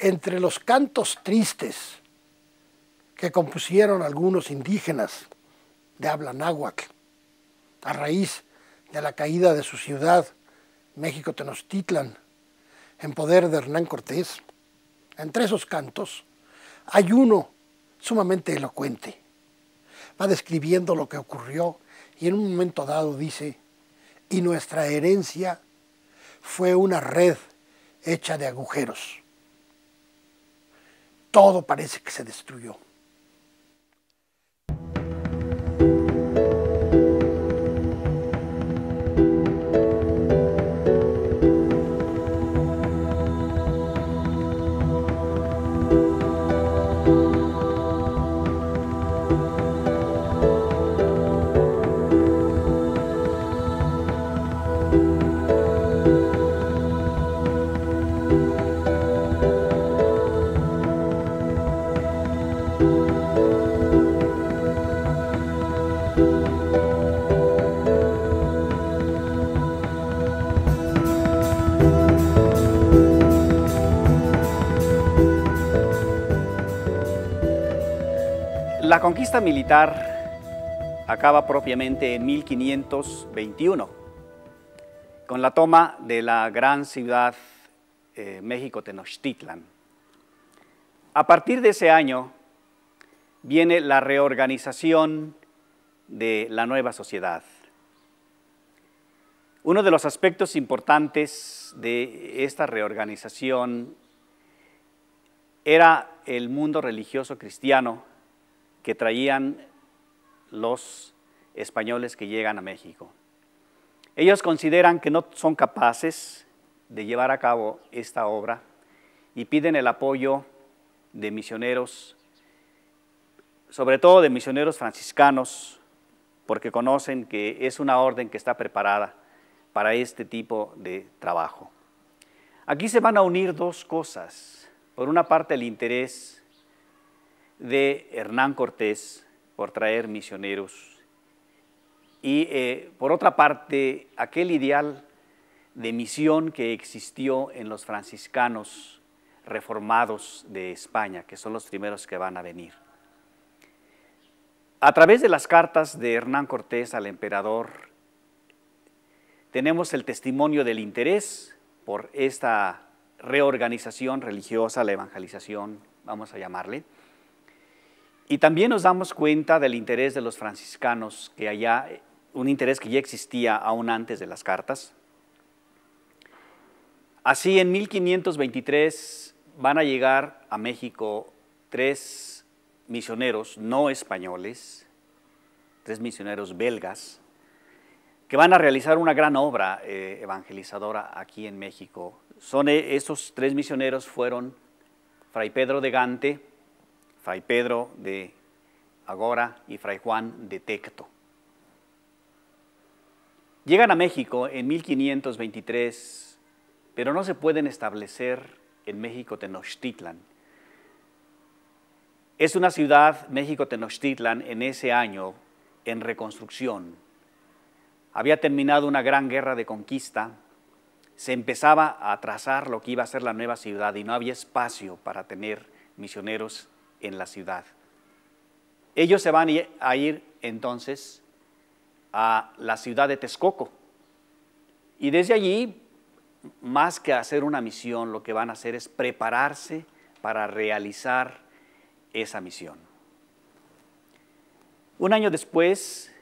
entre los cantos tristes que compusieron algunos indígenas de habla náhuatl a raíz de la caída de su ciudad, México Tenochtitlan, en poder de Hernán Cortés, entre esos cantos hay uno sumamente elocuente. Va describiendo lo que ocurrió y en un momento dado dice: y nuestra herencia fue una red hecha de agujeros. Todo parece que se destruyó. La conquista militar acaba propiamente en 1521, con la toma de la gran ciudad México Tenochtitlan. A partir de ese año viene la reorganización de la nueva sociedad. Uno de los aspectos importantes de esta reorganización era el mundo religioso cristiano que traían los españoles que llegan a México. Ellos consideran que no son capaces de llevar a cabo esta obra y piden el apoyo de misioneros, sobre todo de misioneros franciscanos, porque conocen que es una orden que está preparada para este tipo de trabajo. Aquí se van a unir dos cosas. Por una parte, el interés de Hernán Cortés por traer misioneros y por otra parte aquel ideal de misión que existió en los franciscanos reformados de España, que son los primeros que van a venir. A través de las cartas de Hernán Cortés al emperador tenemos el testimonio del interés por esta reorganización religiosa, la evangelización, vamos a llamarle. Y también nos damos cuenta del interés de los franciscanos, que allá, un interés que ya existía aún antes de las cartas. Así, en 1523 van a llegar a México 3 misioneros no españoles, 3 misioneros belgas, que van a realizar una gran obra evangelizadora aquí en México. Esos 3 misioneros fueron Fray Pedro de Gante, Fray Pedro de Agora y Fray Juan de Tecto. Llegan a México en 1523, pero no se pueden establecer en México Tenochtitlan. Es una ciudad, México Tenochtitlan, en ese año en reconstrucción. Había terminado una gran guerra de conquista, se empezaba a trazar lo que iba a ser la nueva ciudad y no había espacio para tener misioneros en la ciudad. Ellos se van a ir entonces a la ciudad de Texcoco y desde allí, más que hacer una misión, lo que van a hacer es prepararse para realizar esa misión. Un año después,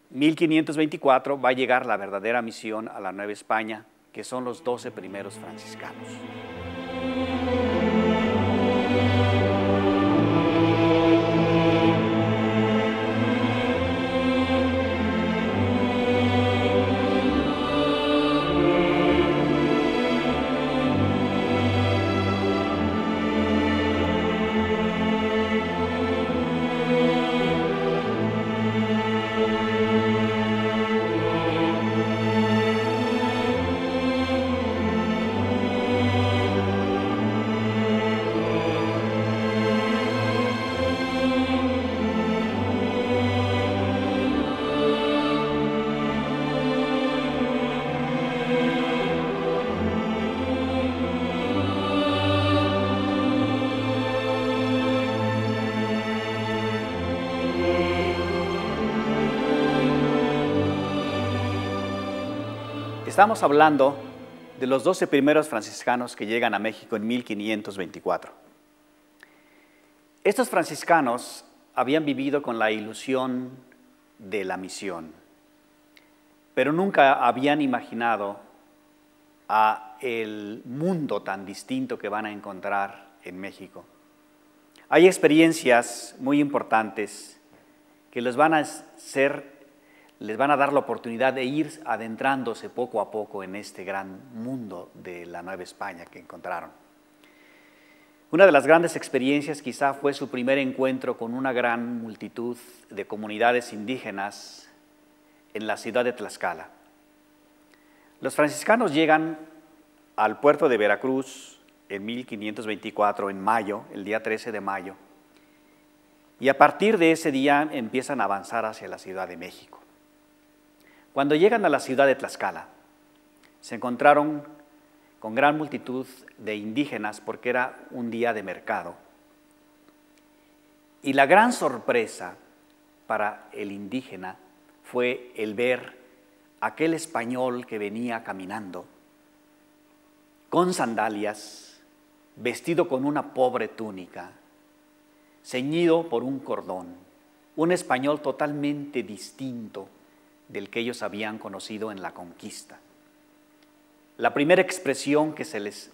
1524, va a llegar la verdadera misión a la Nueva España, que son los 12 primeros franciscanos. Estamos hablando de los 12 primeros franciscanos que llegan a México en 1524. Estos franciscanos habían vivido con la ilusión de la misión, pero nunca habían imaginado a el mundo tan distinto que van a encontrar en México. Hay experiencias muy importantes que les van a dar la oportunidad de ir adentrándose poco a poco en este gran mundo de la Nueva España que encontraron. Una de las grandes experiencias quizá fue su primer encuentro con una gran multitud de comunidades indígenas en la ciudad de Tlaxcala. Los franciscanos llegan al puerto de Veracruz en 1524, en mayo, el día 13 de mayo, y a partir de ese día empiezan a avanzar hacia la Ciudad de México. Cuando llegan a la ciudad de Tlaxcala, se encontraron con gran multitud de indígenas porque era un día de mercado. Y la gran sorpresa para el indígena fue el ver aquel español que venía caminando con sandalias, vestido con una pobre túnica, ceñido por un cordón, un español totalmente distinto del que ellos habían conocido en la conquista. La primera expresión que se les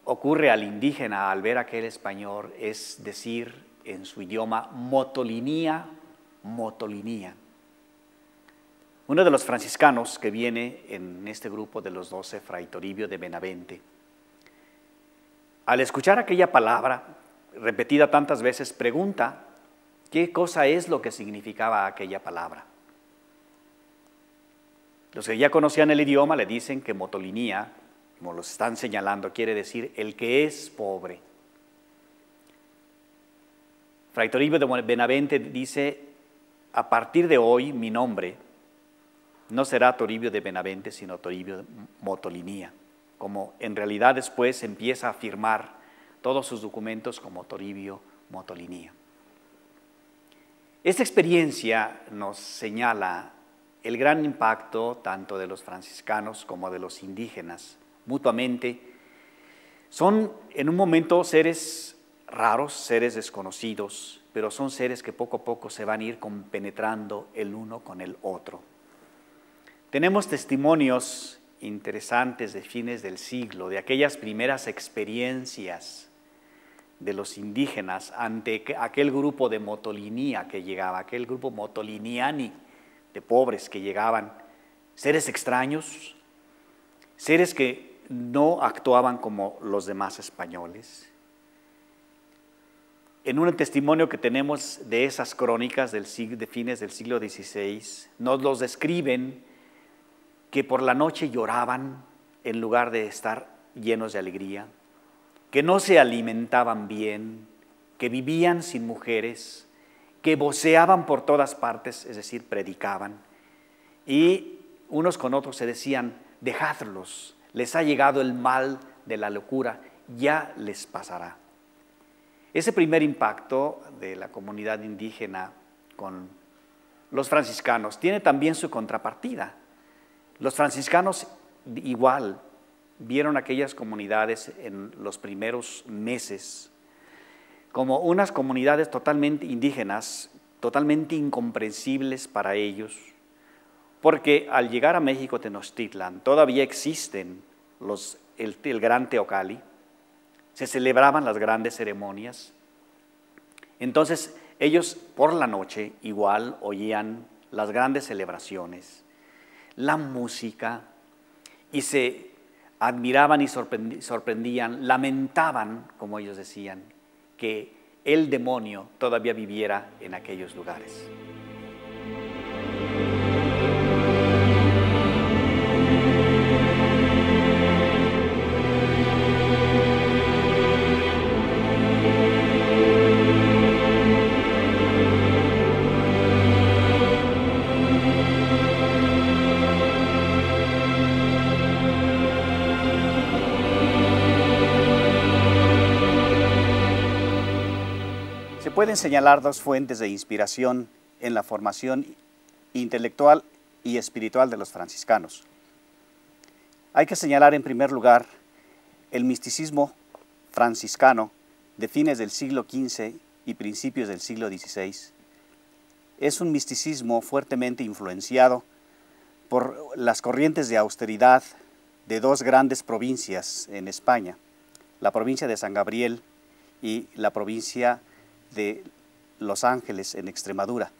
ocurre al indígena al ver a aquel español es decir en su idioma, motolinía, motolinía. Uno de los franciscanos que viene en este grupo de los 12, Fray Toribio de Benavente, al escuchar aquella palabra repetida tantas veces, pregunta qué cosa es lo que significaba aquella palabra. Los que ya conocían el idioma le dicen que motolinía, como los están señalando, quiere decir el que es pobre. Fray Toribio de Benavente dice, a partir de hoy mi nombre no será Toribio de Benavente, sino Toribio de Motolinía, como en realidad después empieza a firmar todos sus documentos como Toribio Motolinía. Esta experiencia nos señala el gran impacto tanto de los franciscanos como de los indígenas mutuamente. Son en un momento seres raros, seres desconocidos, pero son seres que poco a poco se van a ir compenetrando el uno con el otro. Tenemos testimonios interesantes de fines del siglo, de aquellas primeras experiencias de los indígenas ante aquel grupo de motolinía que llegaba, aquel grupo motoliniani de pobres que llegaban, seres extraños, seres que no actuaban como los demás españoles. En un testimonio que tenemos de esas crónicas de fines del siglo XVI, nos los describen que por la noche lloraban en lugar de estar llenos de alegría, que no se alimentaban bien, que vivían sin mujeres, que voceaban por todas partes, es decir, predicaban, y unos con otros se decían, dejadlos, les ha llegado el mal de la locura, ya les pasará. Ese primer impacto de la comunidad indígena con los franciscanos tiene también su contrapartida. Los franciscanos igual vieron aquellas comunidades en los primeros meses como unas comunidades totalmente indígenas, totalmente incomprensibles para ellos, porque al llegar a México Tenochtitlan todavía existen el gran Teocalli, se celebraban las grandes ceremonias. Entonces ellos por la noche igual oían las grandes celebraciones, la música, y se admiraban y sorprendían, lamentaban, como ellos decían, que el demonio todavía viviera en aquellos lugares. Pueden señalar dos fuentes de inspiración en la formación intelectual y espiritual de los franciscanos. Hay que señalar en primer lugar el misticismo franciscano de fines del siglo XV y principios del siglo XVI. Es un misticismo fuertemente influenciado por las corrientes de austeridad de dos grandes provincias en España, la provincia de San Gabriel y la provincia de Los Ángeles en Extremadura.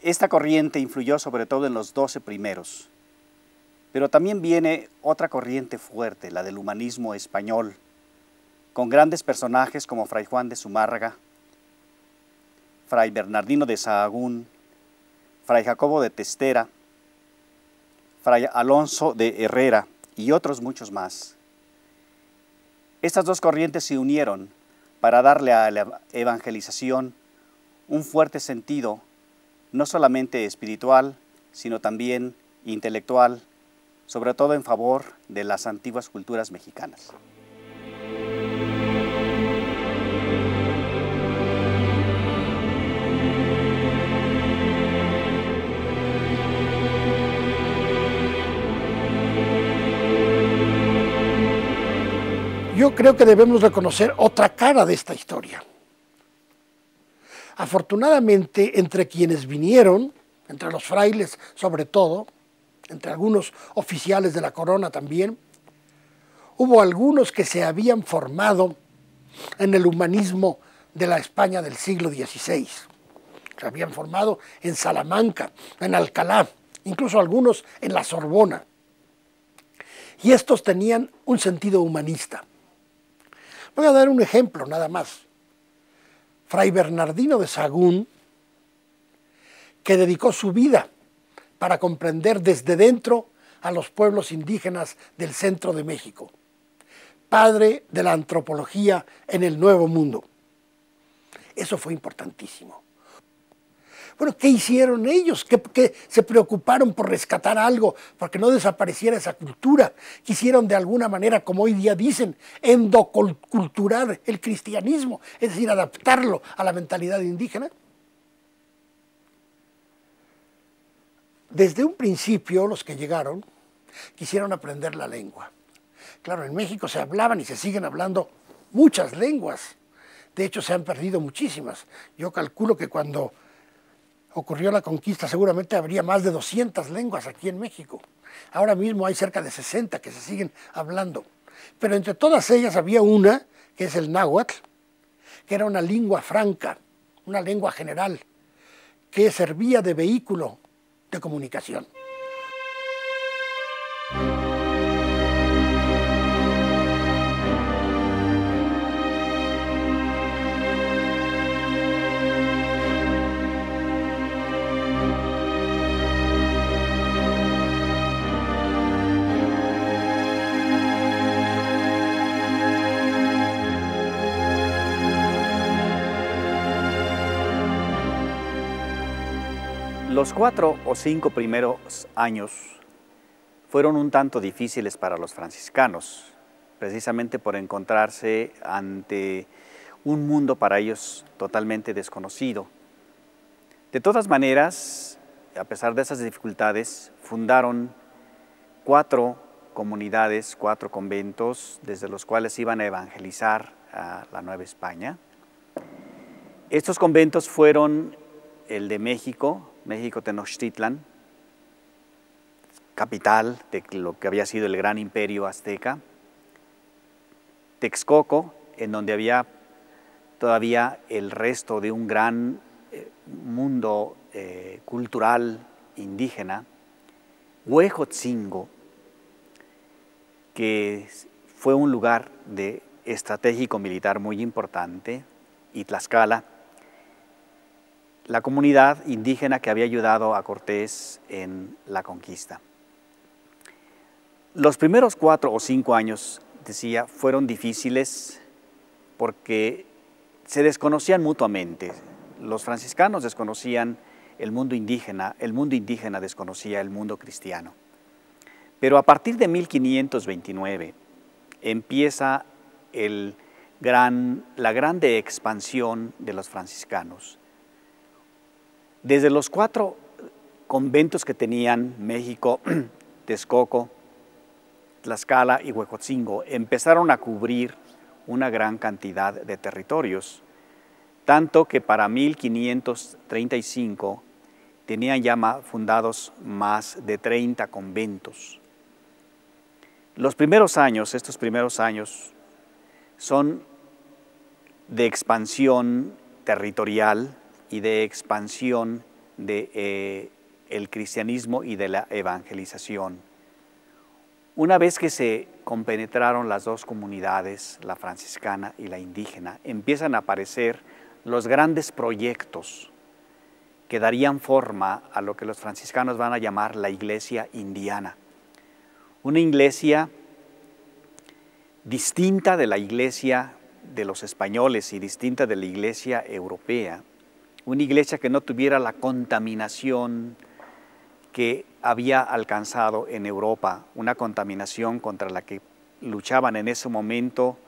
Esta corriente influyó sobre todo en los 12 primeros, pero también viene otra corriente fuerte, la del humanismo español, con grandes personajes como Fray Juan de Zumárraga, Fray Bernardino de Sahagún, Fray Jacobo de Testera, Fray Alonso de Herrera y otros muchos más. Estas dos corrientes se unieron para darle a la evangelización un fuerte sentido, no solamente espiritual, sino también intelectual, sobre todo en favor de las antiguas culturas mexicanas. Yo creo que debemos reconocer otra cara de esta historia. Afortunadamente, entre quienes vinieron, entre los frailes sobre todo, entre algunos oficiales de la corona también, hubo algunos que se habían formado en el humanismo de la España del siglo XVI. Se habían formado en Salamanca, en Alcalá, incluso algunos en la Sorbona. Y estos tenían un sentido humanista. Voy a dar un ejemplo nada más. Fray Bernardino de Sahagún, que dedicó su vida para comprender desde dentro a los pueblos indígenas del centro de México, padre de la antropología en el Nuevo Mundo. Eso fue importantísimo. Bueno, ¿qué hicieron ellos? ¿Qué se preocuparon por rescatar algo, porque no desapareciera esa cultura? Quisieron de alguna manera, como hoy día dicen, endoculturar el cristianismo, es decir, adaptarlo a la mentalidad indígena. Desde un principio, los que llegaron quisieron aprender la lengua. Claro, en México se hablaban y se siguen hablando muchas lenguas. De hecho, se han perdido muchísimas. Yo calculo que cuando ocurrió la conquista seguramente habría más de 200 lenguas aquí en México. Ahora mismo hay cerca de 60 que se siguen hablando. Pero entre todas ellas había una, que es el náhuatl, que era una lengua franca, una lengua general, que servía de vehículo de comunicación. Los 4 o 5 primeros años fueron un tanto difíciles para los franciscanos, precisamente por encontrarse ante un mundo para ellos totalmente desconocido. De todas maneras, a pesar de esas dificultades, fundaron 4 comunidades, 4 conventos, desde los cuales iban a evangelizar a la Nueva España. Estos conventos fueron el de México, Tenochtitlan, capital de lo que había sido el gran imperio azteca, Texcoco, en donde había todavía el resto de un gran mundo cultural indígena, Huejotzingo, que fue un lugar estratégico militar muy importante, y Tlaxcala, la comunidad indígena que había ayudado a Cortés en la conquista. Los primeros 4 o 5 años, decía, fueron difíciles porque se desconocían mutuamente. Los franciscanos desconocían el mundo indígena desconocía el mundo cristiano. Pero a partir de 1529 empieza la grande expansión de los franciscanos. Desde los 4 conventos que tenían México, Texcoco, Tlaxcala y Huejotzingo empezaron a cubrir una gran cantidad de territorios, tanto que para 1535 tenían ya fundados más de 30 conventos. Estos primeros años, son de expansión territorial y de expansión del cristianismo y de la evangelización. Una vez que se compenetraron las dos comunidades, la franciscana y la indígena, empiezan a aparecer los grandes proyectos que darían forma a lo que los franciscanos van a llamar la iglesia indiana. Una iglesia distinta de la iglesia de los españoles y distinta de la iglesia europea. Una iglesia que no tuviera la contaminación que había alcanzado en Europa, una contaminación contra la que luchaban en ese momento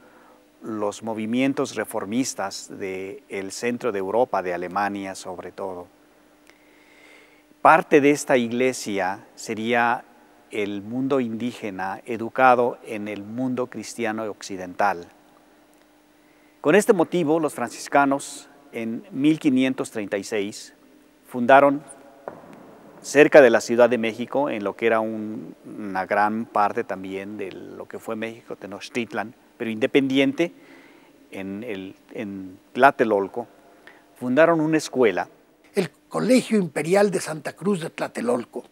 los movimientos reformistas del centro de Europa, de Alemania sobre todo. Parte de esta iglesia sería el mundo indígena educado en el mundo cristiano occidental. Con este motivo, los franciscanos en 1536 fundaron cerca de la Ciudad de México, en lo que era una gran parte también de lo que fue México, Tenochtitlan, pero independiente, en Tlatelolco, fundaron una escuela. El Colegio Imperial de Santa Cruz de Tlatelolco.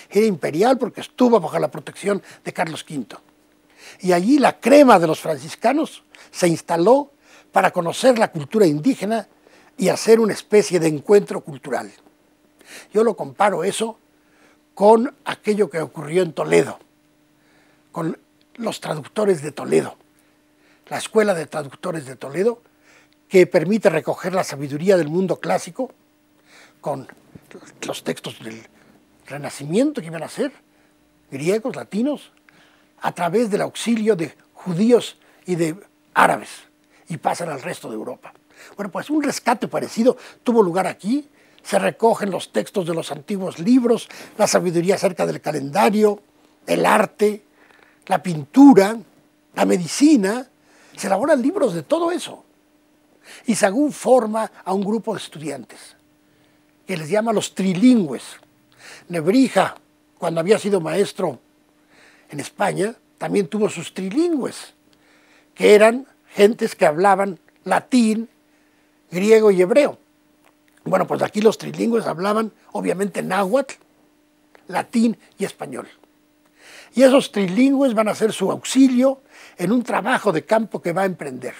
Era imperial porque estuvo bajo la protección de Carlos V. Y allí la crema de los franciscanos se instaló para conocer la cultura indígena y hacer una especie de encuentro cultural. Yo lo comparo eso con aquello que ocurrió en Toledo, con los traductores de Toledo, la Escuela de Traductores de Toledo, que permite recoger la sabiduría del mundo clásico con los textos del Renacimiento que iban a ser, griegos, latinos, a través del auxilio de judíos y de árabes, y pasan al resto de Europa. Bueno, pues un rescate parecido tuvo lugar aquí. Se recogen los textos de los antiguos libros, la sabiduría acerca del calendario, el arte, la pintura, la medicina. Se elaboran libros de todo eso. Y Sahagún forma a un grupo de estudiantes que les llama los trilingües. Nebrija, cuando había sido maestro en España, también tuvo sus trilingües, que eran gentes que hablaban latín, griego y hebreo. Bueno, pues aquí los trilingües hablaban, obviamente, náhuatl, latín y español. Y esos trilingües van a ser su auxilio en un trabajo de campo que va a emprender.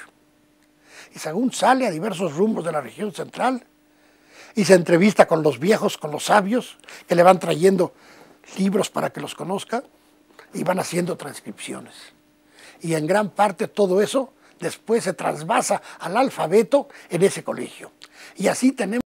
Y Sahagún sale a diversos rumbos de la región central y se entrevista con los viejos, con los sabios, que le van trayendo libros para que los conozca y van haciendo transcripciones. Y en gran parte todo eso después se trasvasa al alfabeto en ese colegio. Y así tenemos